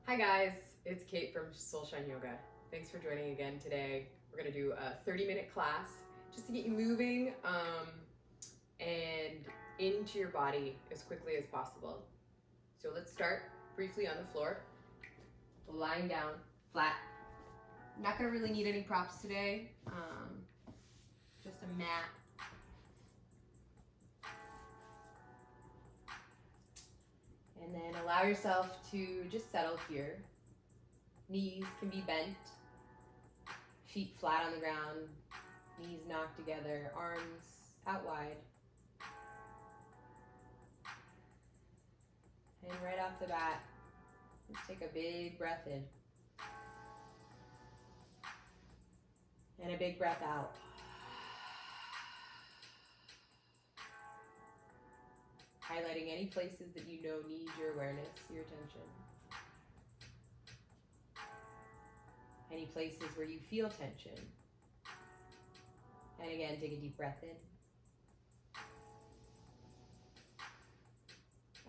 Hi guys, it's Kate from SoulShine Yoga. Thanks for joining again today. We're gonna do a 30-minute class just to get you moving and into your body as quickly as possible. So let's start briefly on the floor, lying down flat. Not gonna really need any props today, just a mat. And then allow yourself to just settle here. Knees can be bent, feet flat on the ground, knees knocked together, arms out wide. And right off the bat, let's take a big breath in. And a big breath out. Highlighting any places that you know need your awareness, your attention. Any places where you feel tension. And again, take a deep breath in.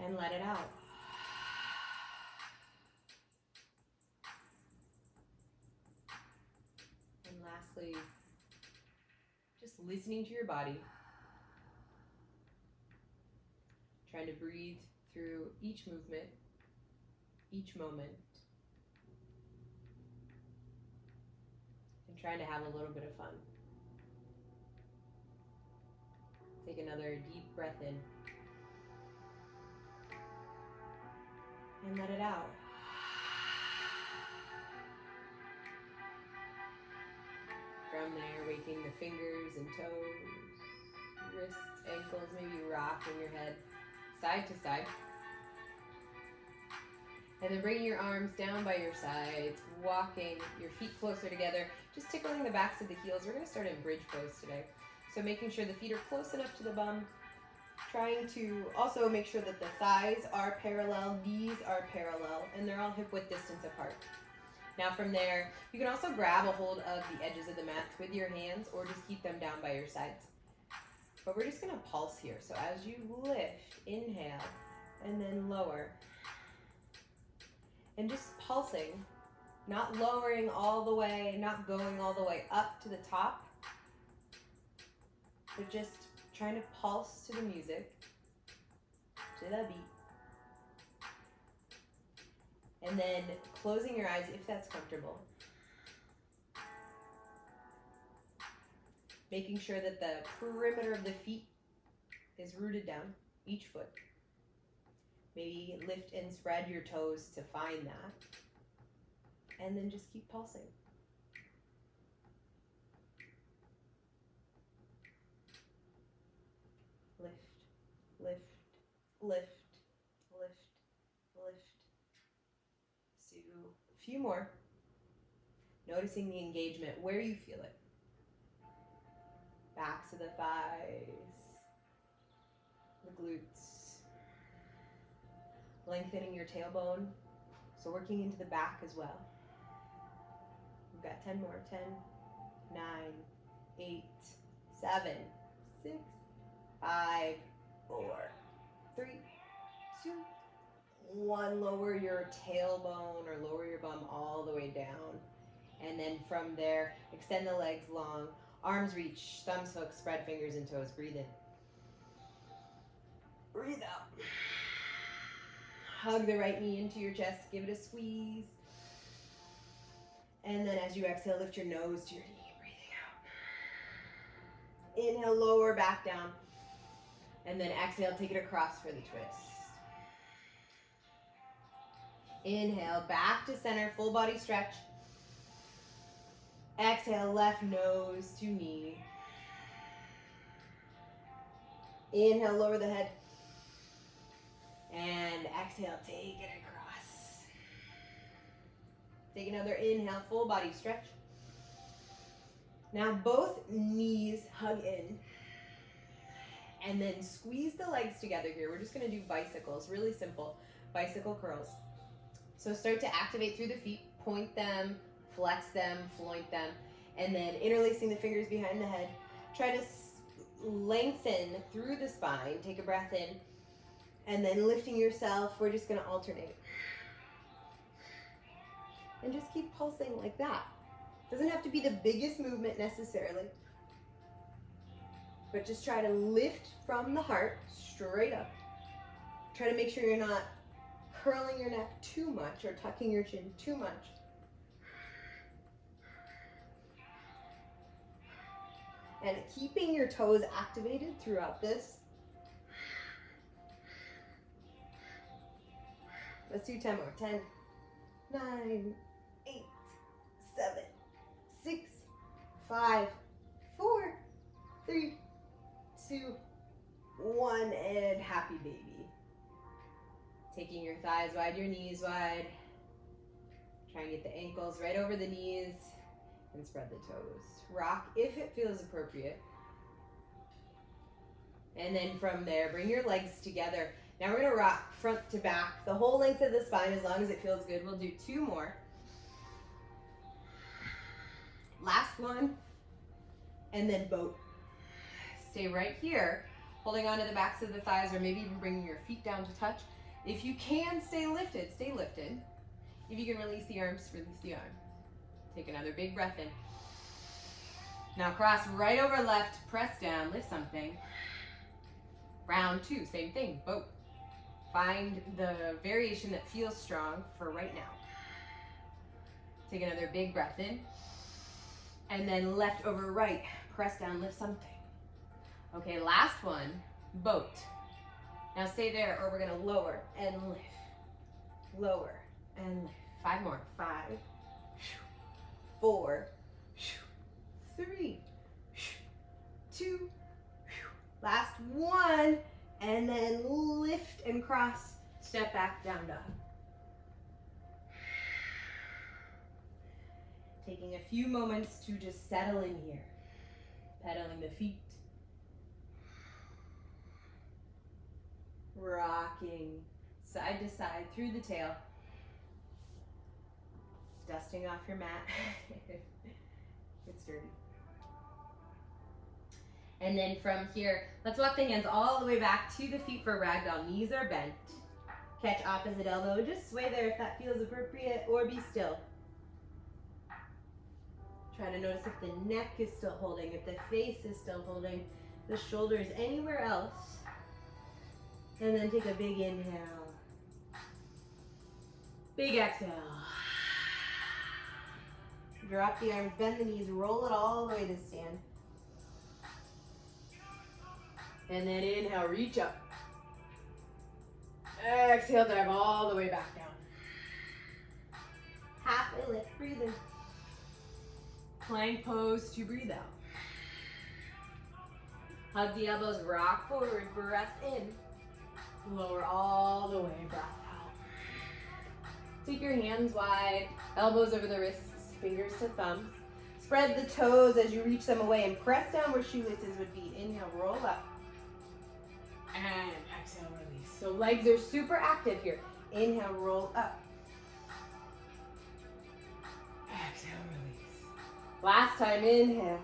And let it out. And lastly, just listening to your body. Trying to breathe through each movement, each moment. And trying to have a little bit of fun. Take another deep breath in. And let it out. From there, waking the fingers and toes, wrists, ankles, maybe rocking your head side to side. And then bringing your arms down by your sides, walking your feet closer together, just tickling the backs of the heels. We're going to start in bridge pose today. So making sure the feet are close enough to the bum, trying to also make sure that the thighs are parallel, knees are parallel, and they're all hip width distance apart. Now from there, you can also grab a hold of the edges of the mat with your hands or just keep them down by your sides. But we're just going to pulse here. So as you lift, inhale, and then lower. And just pulsing, not lowering all the way, not going all the way up to the top, but just trying to pulse to the music, to the beat. And then closing your eyes if that's comfortable. Making sure that the perimeter of the feet is rooted down, each foot. Maybe lift and spread your toes to find that. And then just keep pulsing. Lift, lift, lift, lift, lift. So a few more. Noticing the engagement, where you feel it. Backs of the thighs, the glutes. Lengthening your tailbone, so working into the back as well. We've got 10 more. 10, 9, 8, 7, 6, 5, 4, 3, 2, 1. Lower your tailbone or lower your bum all the way down. And then from there, extend the legs long. Arms reach, thumbs hook, spread fingers and toes. Breathe in. Breathe out. Hug the right knee into your chest. Give it a squeeze. And then as you exhale, lift your nose to your knee. Breathing out. Inhale, lower back down. And then exhale, take it across for the twist. Inhale, back to center, full body stretch. Exhale, left nose to knee. Inhale, lower the head. And exhale, take it across. Take another inhale, full body stretch. Now both knees hug in. And then squeeze the legs together here. We're just going to do bicycles, really simple. Bicycle curls. So start to activate through the feet, point them, flex them, floint them, and then interlacing the fingers behind the head. Try to lengthen through the spine. Take a breath in. And then lifting yourself, we're just going to alternate. And just keep pulsing like that. Doesn't have to be the biggest movement necessarily, but just try to lift from the heart straight up. Try to make sure you're not curling your neck too much or tucking your chin too much. And keeping your toes activated throughout this. Let's do 10 more. 10, 9, 8, 7, 6, 5, 4, 3, 2, 1, and happy baby. Taking your thighs wide, your knees wide. Try and get the ankles right over the knees and spread the toes. Rock if it feels appropriate. And then from there, bring your legs together. Now we're gonna rock front to back, the whole length of the spine as long as it feels good. We'll do 2 more. Last one, and then boat. Stay right here, holding onto the backs of the thighs or maybe even bringing your feet down to touch. If you can, stay lifted, stay lifted. If you can release the arms, release the arm. Take another big breath in. Now cross right over left, press down, lift something. Round 2, same thing, boat. Find the variation that feels strong for right now. Take another big breath in. And then left over right, press down, lift something. Okay, last one, boat. Now stay there or we're gonna lower and lift. Lower and lift. 5 more. 5, 4, 3, 2, last one, and then lift and cross, step back, down dog. Taking a few moments to just settle in here. Pedaling the feet. Rocking side to side through the tail. Dusting off your mat. It's dirty. And then from here, let's walk the hands all the way back to the feet for ragdoll. Knees are bent. Catch opposite elbow. Just sway there if that feels appropriate, or be still. Try to notice if the neck is still holding, if the face is still holding, the shoulders anywhere else. And then take a big inhale. Big exhale. Drop the arms, bend the knees, roll it all the way to stand. And then inhale, reach up. Exhale, dive all the way back down. Halfway lift, breathe in. Plank pose to breathe out. Hug the elbows, rock forward, breath in. Lower all the way, breath out. Take your hands wide, elbows over the wrists, fingers to thumbs. Spread the toes as you reach them away and press down where shoelaces would be. Inhale, roll up. And exhale, release. So legs are super active here. Inhale, roll up. Exhale, release. Last time, inhale.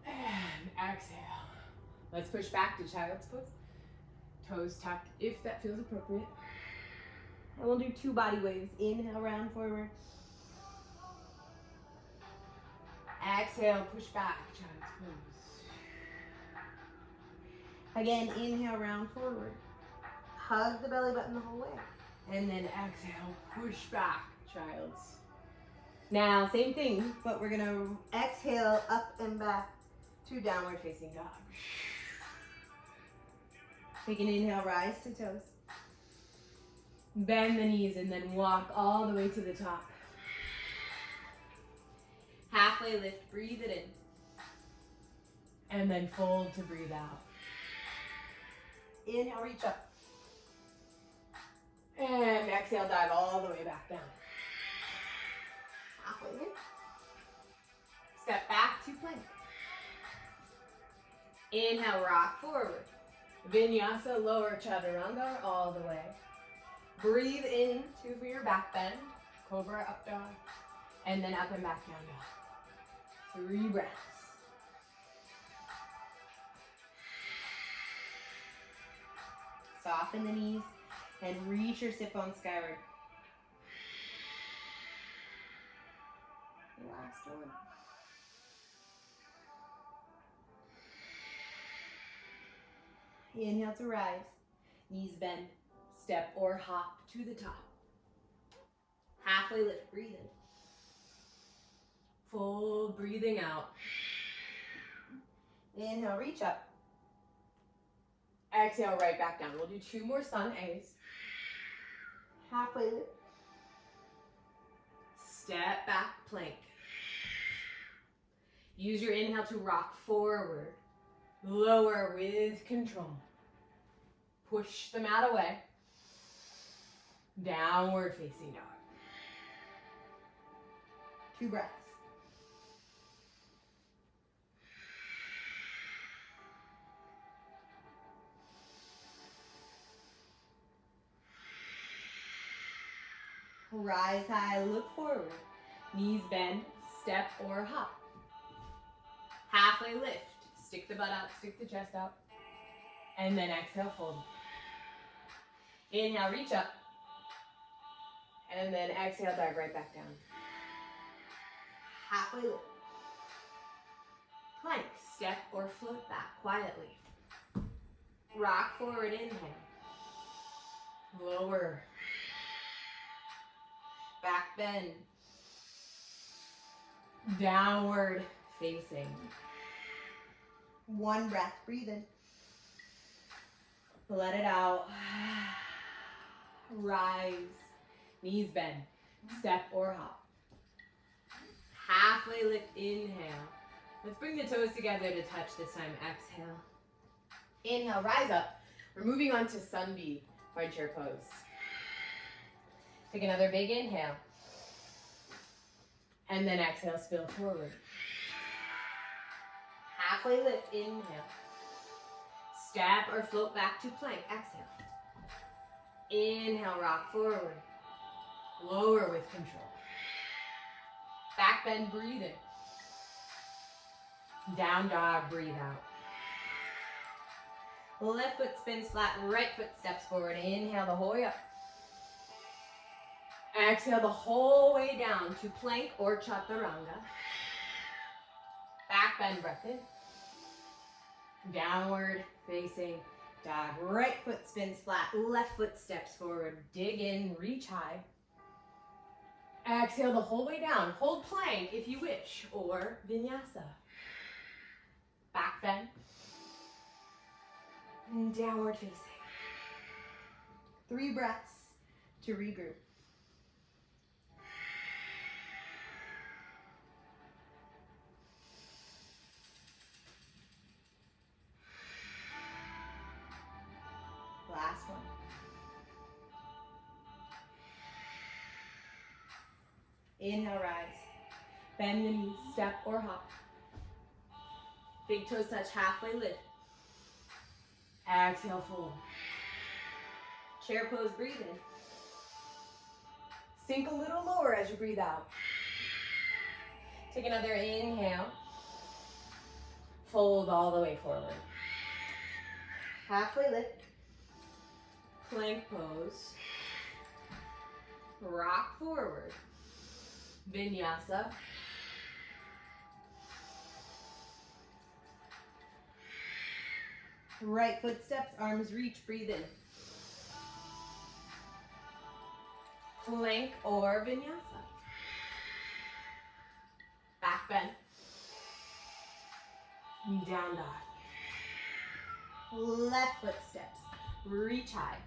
And exhale. Let's push back to child's pose. Toes tucked if that feels appropriate. And we'll do 2 body waves. Inhale, round forward. Exhale, push back, child's pose. Again, inhale, round forward. Hug the belly button the whole way. And then exhale, push back, child's. Now, same thing, but we're gonna exhale up and back to downward facing dog. Take an inhale, rise to toes. Bend the knees and then walk all the way to the top. Halfway lift, breathe it in. And then fold to breathe out. Inhale, reach up. And exhale, dive all the way back down. Halfway lift. Step back to plank. Inhale, rock forward. Vinyasa, lower chaturanga all the way. Breathe in for your back bend. Cobra, up dog. And then up and back down dog. 3 breaths. Soften the knees and reach your sit bones skyward. Last one. Inhale to rise. Knees bend. Step or hop to the top. Halfway lift. Breathe in. Full breathing out. Inhale, reach up. Exhale, right back down. We'll do 2 more sun A's. Halfway lift. Step back, plank. Use your inhale to rock forward. Lower with control. Push the mat away. Downward facing dog. 2 breaths. Rise high, look forward. Knees bend, step or hop. Halfway lift. Stick the butt out, stick the chest out. And then exhale, fold. Inhale, reach up. And then exhale, dive right back down. Halfway lift. Plank, step or float back quietly. Rock forward, inhale. Lower. Back bend. Downward facing. 1 breath, breathe in. Let it out. Rise. Knees bend. Step or hop. Halfway lift, inhale. Let's bring the toes together to touch this time. Exhale. Inhale, rise up. We're moving on to sun bee, hard chair pose. Take another big inhale. And then exhale, spill forward. Halfway lift, inhale. Step or float back to plank, exhale. Inhale, rock forward. Lower with control. Back bend, breathe in. Down dog, breathe out. Left foot spins flat, right foot steps forward. Inhale the whole way up. Exhale the whole way down to plank or chaturanga. Back bend, breath in. Downward facing dog. Right foot spins flat, left foot steps forward. Dig in, reach high. Exhale the whole way down. Hold plank if you wish, or vinyasa. Back bend. And downward facing. 3 breaths to regroup. Last one. Inhale, rise. Bend the knees, step or hop. Big toes touch, halfway lift. Exhale, fold. Chair pose, breathe in. Sink a little lower as you breathe out. Take another inhale. Fold all the way forward. Halfway lift. Plank pose. Rock forward. Vinyasa. Right foot steps, arms reach, breathe in. Plank or vinyasa. Back bend. Down dog. Left foot steps, reach high.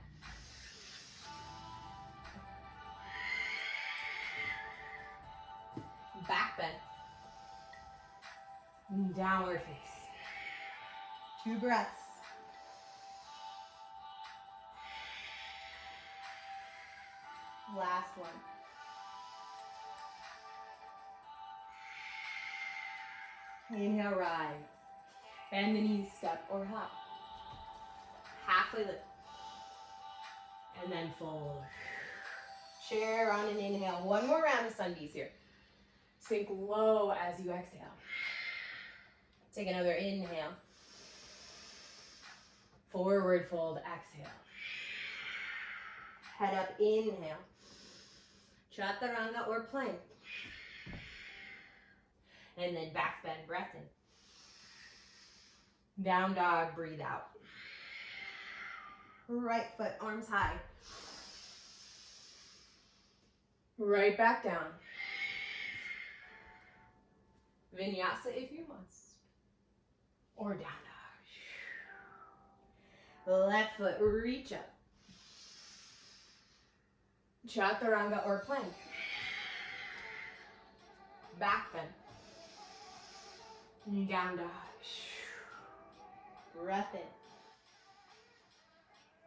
Back bend. Downward face. 2 breaths. Last one. Inhale, rise. Bend the knees, step or hop. Halfway lift. And then fold. Chair on an inhale. 1 more round of sun bees here. Sink low as you exhale. Take another inhale. Forward fold, exhale. Head up, inhale. Chaturanga or plank. And then back bend, breath in. Down dog, breathe out. Right foot, arms high. Right back down. Vinyasa if you must. Or down dog. Left foot, reach up. Chaturanga or plank. Back bend. Down dog. Breath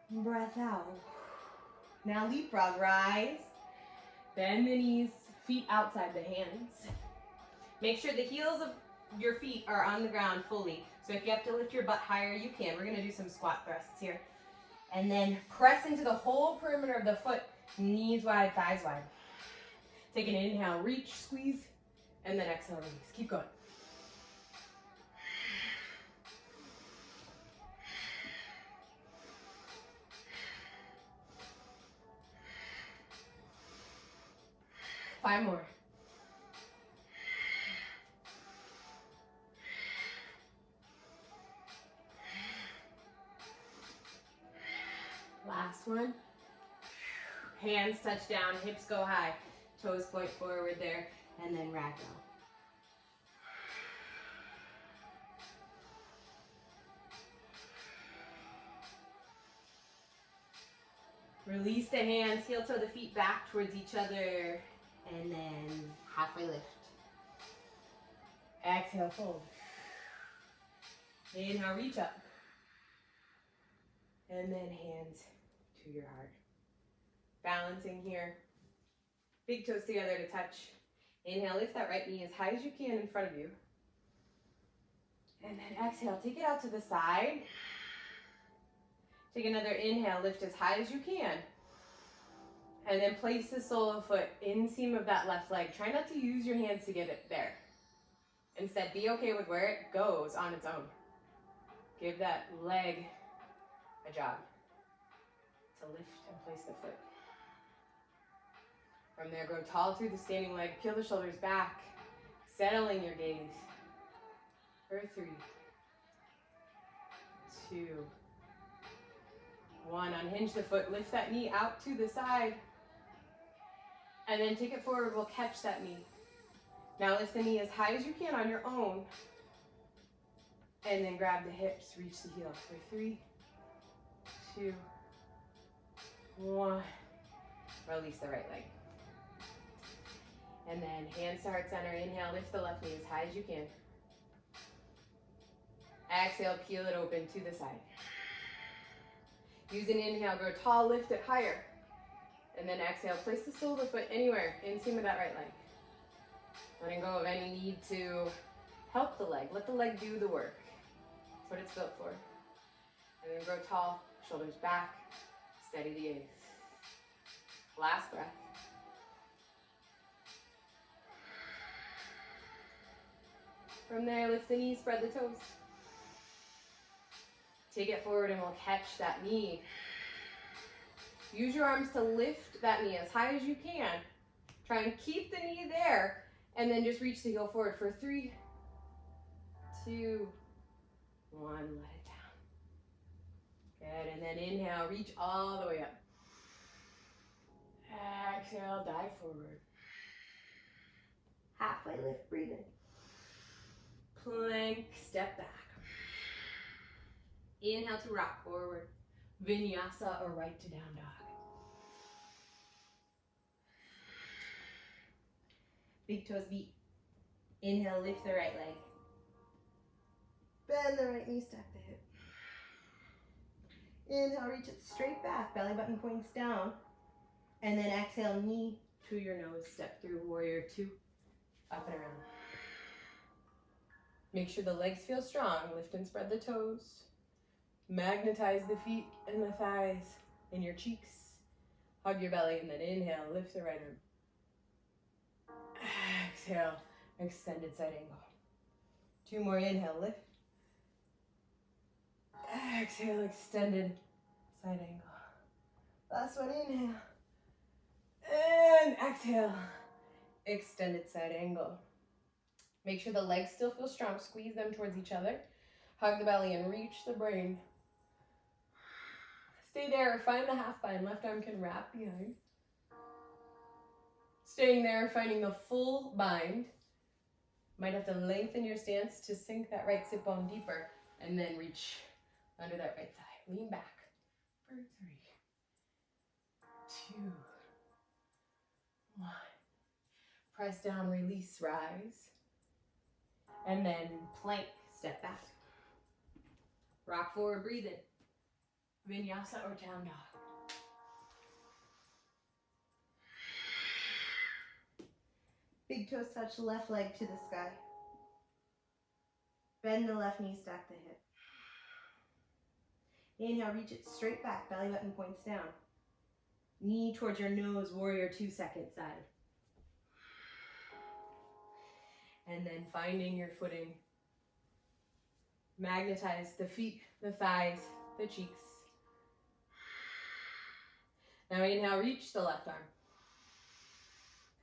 in. Breath out. Now leapfrog, rise. Bend the knees, feet outside the hands. Make sure the heels of your feet are on the ground fully. So if you have to lift your butt higher, you can. We're gonna do some squat thrusts here. And then press into the whole perimeter of the foot, knees wide, thighs wide. Take an inhale, reach, squeeze, and then exhale, release. Keep going. Five more. Last one. Hands touch down, hips go high, toes point forward there, and then ragdoll. Release the hands, heel toe the feet back towards each other, and then halfway lift. Exhale, fold. Inhale, reach up. And then hands to your heart. Balancing here. Big toes together to touch. Inhale, lift that right knee as high as you can in front of you. And then exhale, take it out to the side. Take another inhale, lift as high as you can. And then place the sole of foot inseam of that left leg. Try not to use your hands to get it there. Instead, be okay with where it goes on its own. Give that leg a job to lift and place the foot. From there, grow tall through the standing leg. Peel the shoulders back. Settling your gaze. For 3, 2, 1. Unhinge the foot. Lift that knee out to the side. And then take it forward. We'll catch that knee. Now lift the knee as high as you can on your own. And then grab the hips. Reach the heel. For 3, 2, 1. Release the right leg. And then hands to heart center. Inhale, lift the left knee as high as you can. Exhale, peel it open to the side. Use an inhale, grow tall, lift it higher. And then exhale, place the sole of the foot anywhere, inseam of that right leg. Letting go of any need to help the leg. Let the leg do the work. That's what it's built for. And then grow tall, shoulders back, steady the gaze. Last breath. From there, lift the knees, spread the toes. Take it forward and we'll catch that knee. Use your arms to lift that knee as high as you can. Try and keep the knee there and then just reach the heel forward for 3, 2, 1. Let it down. Good, and then inhale, reach all the way up. Exhale, dive forward. Halfway lift, breathe in. Plank, step back. Inhale to rock forward. Vinyasa or right to down dog. Big toes beat. Inhale, lift the right leg. Bend the right knee, stack the hip. Inhale, reach it straight back. Belly button points down. And then exhale, knee to your nose. Step through warrior 2. Up and around. Make sure the legs feel strong. Lift and spread the toes. Magnetize the feet and the thighs and your cheeks. Hug your belly and then inhale, lift the right arm. Exhale, extended side angle. 2 more, inhale, lift. Exhale, extended side angle. Last one, inhale. And exhale, extended side angle. Make sure the legs still feel strong. Squeeze them towards each other. Hug the belly and reach the brain. Stay there or find the half bind. Left arm can wrap behind. Staying there, finding the full bind. Might have to lengthen your stance to sink that right sit bone deeper and then reach under that right thigh. Lean back for 3, 2, 1. Press down, release, rise. And then plank, step back. Rock forward, breathe in. Vinyasa or down dog. Big toes touch left leg to the sky. Bend the left knee, stack the hip. Inhale, reach it straight back, belly button points down. Knee towards your nose, warrior 2, second side. And then finding your footing. Magnetize the feet, the thighs, the cheeks. Now inhale, reach the left arm.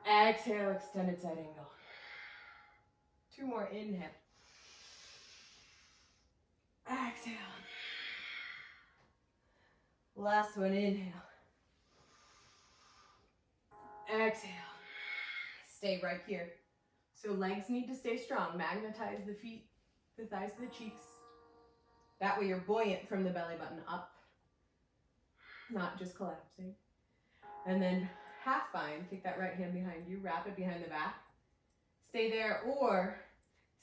Exhale, extended side angle. 2 more, inhale. Exhale. Last one, inhale. Exhale. Stay right here. So legs need to stay strong. Magnetize the feet, the thighs, the cheeks. That way you're buoyant from the belly button up, not just collapsing. And then half bind, take that right hand behind you, wrap it behind the back. Stay there or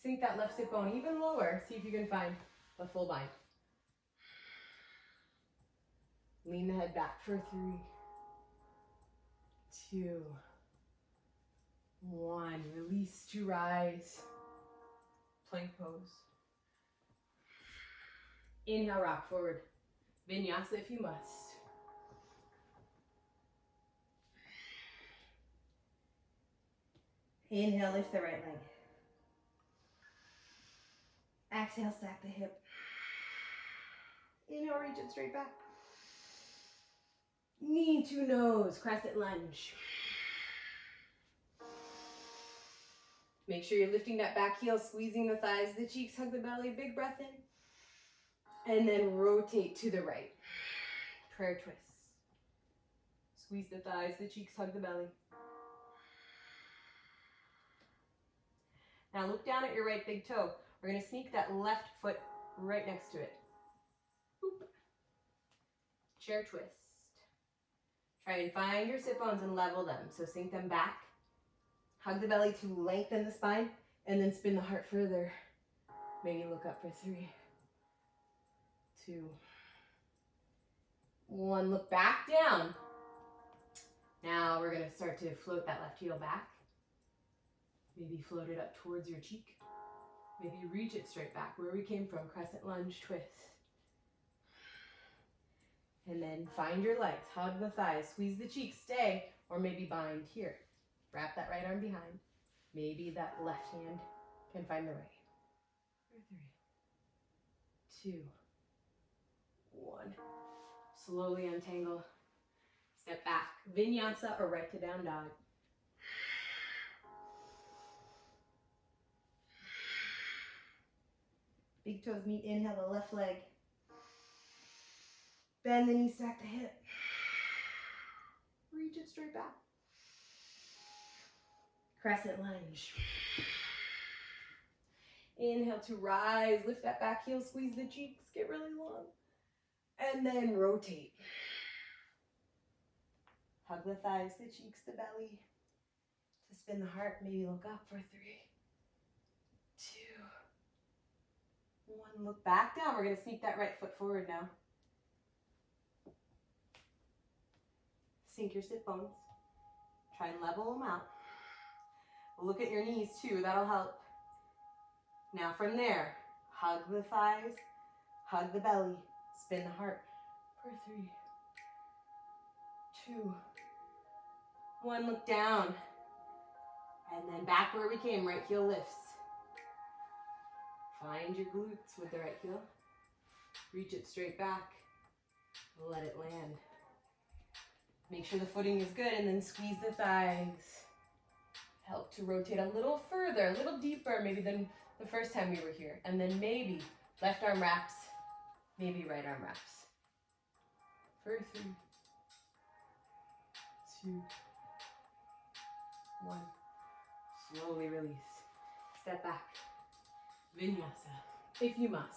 sink that left sit bone even lower. See if you can find a full bind. Lean the head back for 3, 2, 1. Release to rise. Plank pose. Inhale, rock forward. Vinyasa if you must. Inhale, lift the right leg. Exhale, stack the hip. Inhale, reach it straight back. Knee to nose, crescent lunge. Make sure you're lifting that back heel, squeezing the thighs, the cheeks, hug the belly, big breath in. And then rotate to the right. Prayer twist. Squeeze the thighs, the cheeks, hug the belly. Now look down at your right big toe. We're going to sneak that left foot right next to it. Boop. Chair twist. Try and find your sit bones and level them. So sink them back. Hug the belly to lengthen the spine. And then spin the heart further. Maybe look up for 3, 2, 1. Look back down. Now we're going to start to float that left heel back. Maybe float it up towards your cheek. Maybe reach it straight back where we came from. Crescent lunge twist. And then find your legs. Hug the thighs. Squeeze the cheeks. Stay. Or maybe bind here. Wrap that right arm behind. Maybe that left hand can find the right. 3, 2, 1. Slowly untangle. Step back. Vinyasa or right to down dog. Big toes meet. Inhale the left leg. Bend the knee, stack the hip. Reach it straight back. Crescent lunge. Inhale to rise. Lift that back heel, squeeze the cheeks, get really long. And then rotate. Hug the thighs, the cheeks, the belly. To spin the heart, maybe look up for 3, 2, 1. Look back down. We're going to sneak that right foot forward now. Sink your sit bones. Try and level them out. Look at your knees too, that'll help. Now from there, hug the thighs, hug the belly, spin the heart for 3, 2, 1. Look down. And then back where we came, right heel lifts. Find your glutes with the right heel. Reach it straight back. Let it land. Make sure the footing is good and then squeeze the thighs. help to rotate a little further, a little deeper maybe than the first time we were here. And then maybe left arm wraps, maybe right arm wraps. For 3, 2, 1. Slowly release. Step back. Vinyasa, if you must.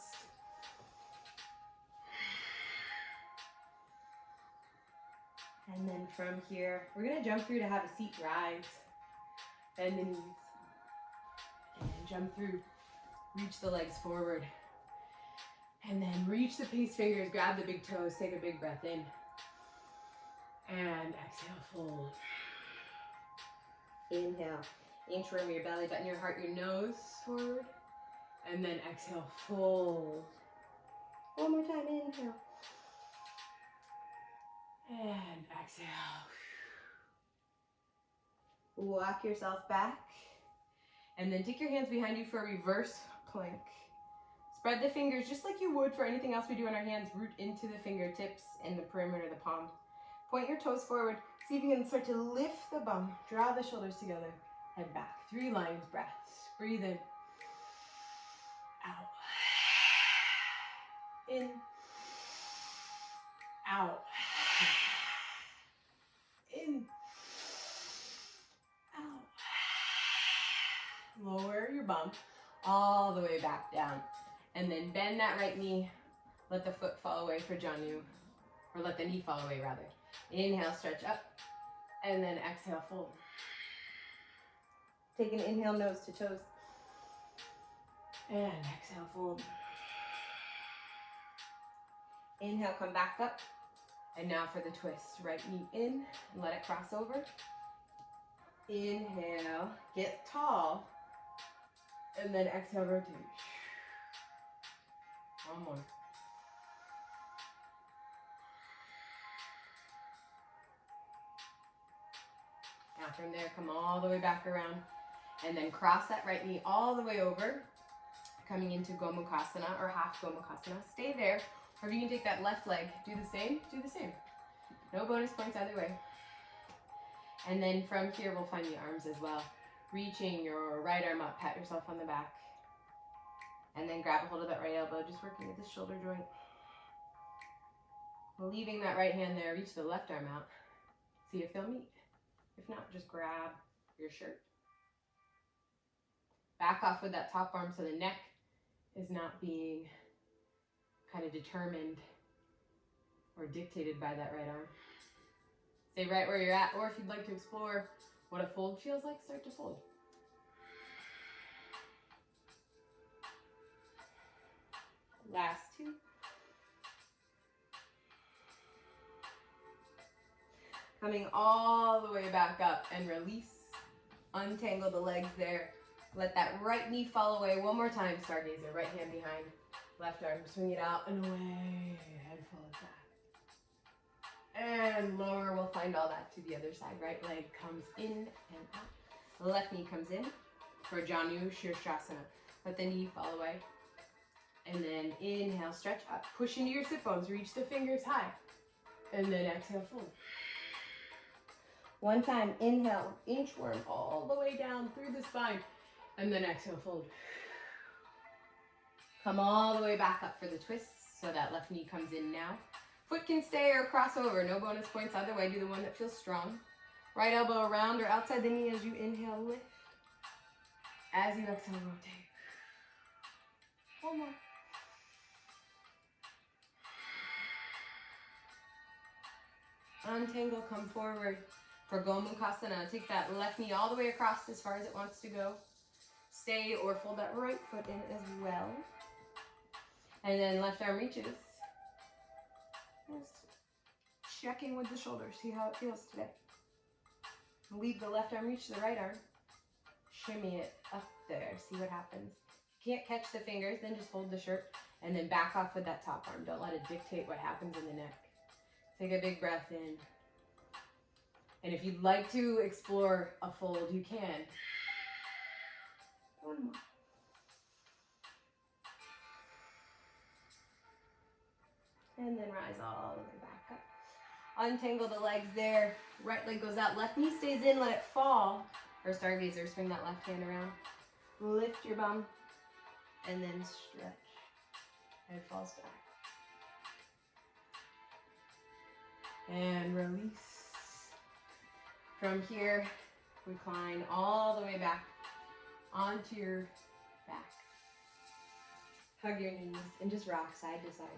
And then from here, we're going to jump through to have a seat rise. Bend the knees. And jump through. Reach the legs forward. And then reach the peace fingers, grab the big toes, take a big breath in. And exhale, fold. Inhale, inchworm your belly button, your heart, your nose forward. And then exhale, fold. One more time, inhale. And exhale. Walk yourself back. And then take your hands behind you for a reverse plank. Spread the fingers just like you would for anything else we do in our hands. Root into the fingertips and the perimeter of the palm. Point your toes forward. See if you can start to lift the bum. Draw the shoulders together. Head back. 3 lions breaths. Breathe in. Out. In. Out. In. Out. Lower your bum all the way back down. And then bend that right knee. Let the foot fall away for Janu. Or let the knee fall away rather. Inhale, stretch up. And then exhale, fold. Take an inhale, nose to toes. And exhale, fold. Inhale, come back up. And now for the twist. Right knee in. And let it cross over. Inhale, get tall. And then exhale, rotate. One more. Now from there, come all the way back around. And then cross that right knee all the way over. Coming into Gomukhasana or half Gomukhasana. Stay there. Or if you can take that left leg, do the same, do the same. No bonus points either way. And then from here, we'll find the arms as well. Reaching your right arm up, pat yourself on the back. And then grab a hold of that right elbow, just working at the shoulder joint. Leaving that right hand there, reach the left arm out. See if they'll meet. If not, just grab your shirt. Back off with that top arm so the neck is not being kind of determined or dictated by that right arm. Stay right where you're at, or if you'd like to explore what a fold feels like, start to fold. Last 2. Coming all the way back up and release. Untangle the legs there. Let that right knee fall away. One more time, stargazer. Right hand behind. Left arm, swing it out and away. Head falls back. And lower, we'll find all that to the other side. Right leg comes in and out. Left knee comes in for Janu Shirshasana. Let the knee fall away. And then inhale, stretch up. Push into your sit bones. Reach the fingers high. And then exhale, fold. One time, inhale, inchworm all the way down through the spine. And then exhale, fold. Come all the way back up for the twist. So that left knee comes in now. Foot can stay or cross over. No bonus points either way. Do the one that feels strong. Right elbow around or outside the knee as you inhale, lift. As you exhale, rotate. One more. Untangle, come forward for Gomukhasana. Take that left knee all the way across as far as it wants to go. Stay or fold that right foot in as well. And then left arm reaches. Just checking with the shoulders, see how it feels today. Leave the left arm reach the right arm. Shimmy it up there, see what happens. If you can't catch the fingers, then just hold the shirt and then back off with that top arm. Don't let it dictate what happens in the neck. Take a big breath in. And if you'd like to explore a fold, you can. One more. And then rise all the way back up. Untangle the legs there. Right leg goes out. Left knee stays in. Let it fall. or stargazer, swing that left hand around. Lift your bum and then stretch. Head falls back. And release. From here, recline all the way back onto your back. Hug your knees and just rock side to side.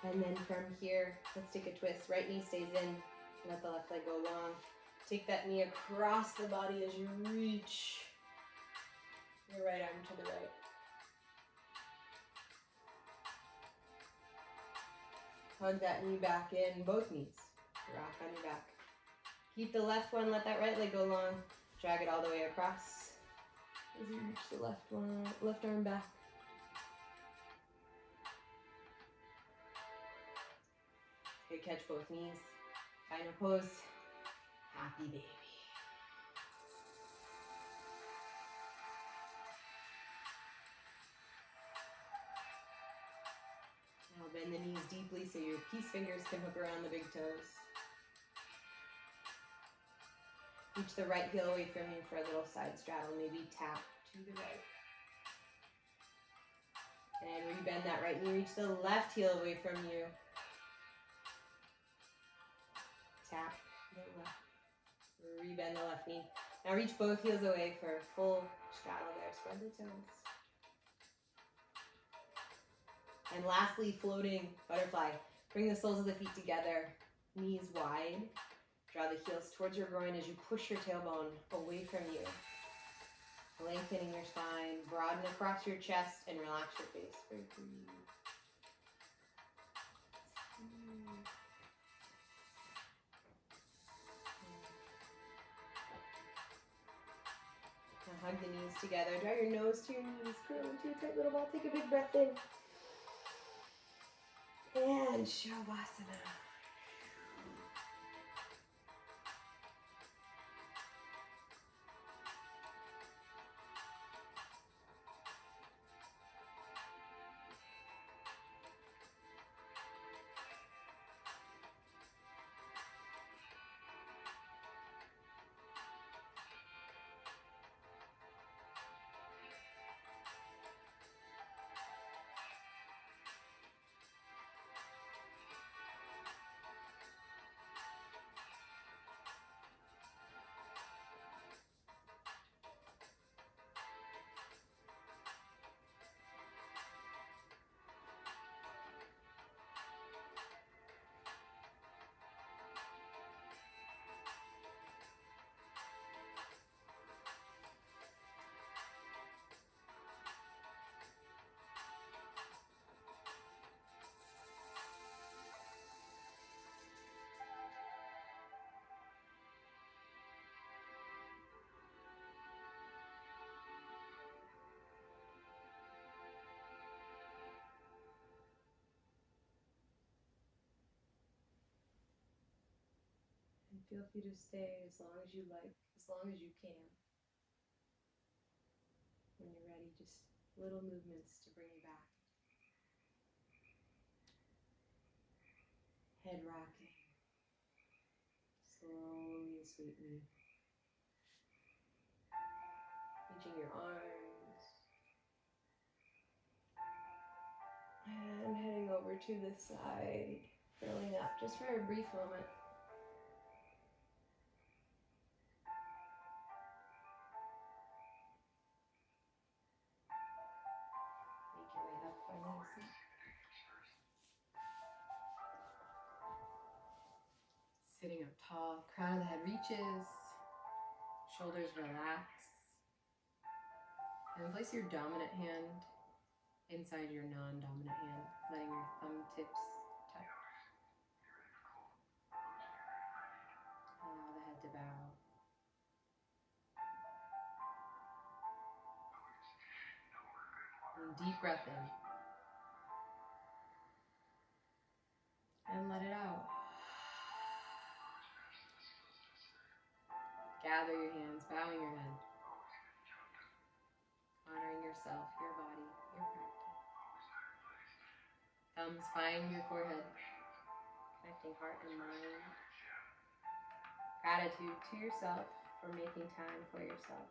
And then from here, let's take a twist. Right knee stays in. Let the left leg go long. Take that knee across the body as you reach your right arm to the right. Hug that knee back in, both knees. Rock on your back. Keep the left one, let that right leg go long. Drag it all the way across as you reach the left arm back. Okay, catch both knees. Final pose. Happy baby. Now bend the knees deeply so your peace fingers can hook around the big toes. Reach the right heel away from you for a little side straddle. Maybe tap to the right. And rebend that right knee. Reach the left heel away from you. Tap the left. Rebend the left knee. Now reach both heels away for a full straddle there. Spread the toes. And lastly, floating butterfly. Bring the soles of the feet together. Knees wide. Draw the heels towards your groin as you push your tailbone away from you. Lengthening your spine. Broaden across your chest and relax your face. Breathe. Now hug the knees together. Draw your nose to your knees. Curl into a tight little ball. Take a big breath in. And Shavasana. Feel free to stay as long as you like, as long as you can. When you're ready, just little movements to bring you back. Head rocking. Slowly and sweetly. Reaching your arms. And heading over to the side. Curling up just for a brief moment. Sitting up tall, crown of the head reaches, shoulders relax, and place your dominant hand inside your non-dominant hand, letting your thumb tips touch. Allow the head to bow. And deep breath in. And let it out. Gather your hands, bowing your head. Honoring yourself, your body, your practice. Thumbs find your forehead. connecting heart and mind. Gratitude to yourself for making time for yourself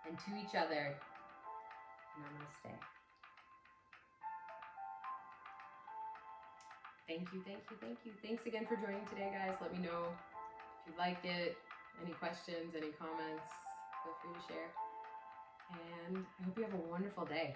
and to each other. Namaste. Thank you, thank you, thank you. Thanks again for joining today, guys. Let me know if you like it, any questions, any comments, feel free to share. And I hope you have a wonderful day.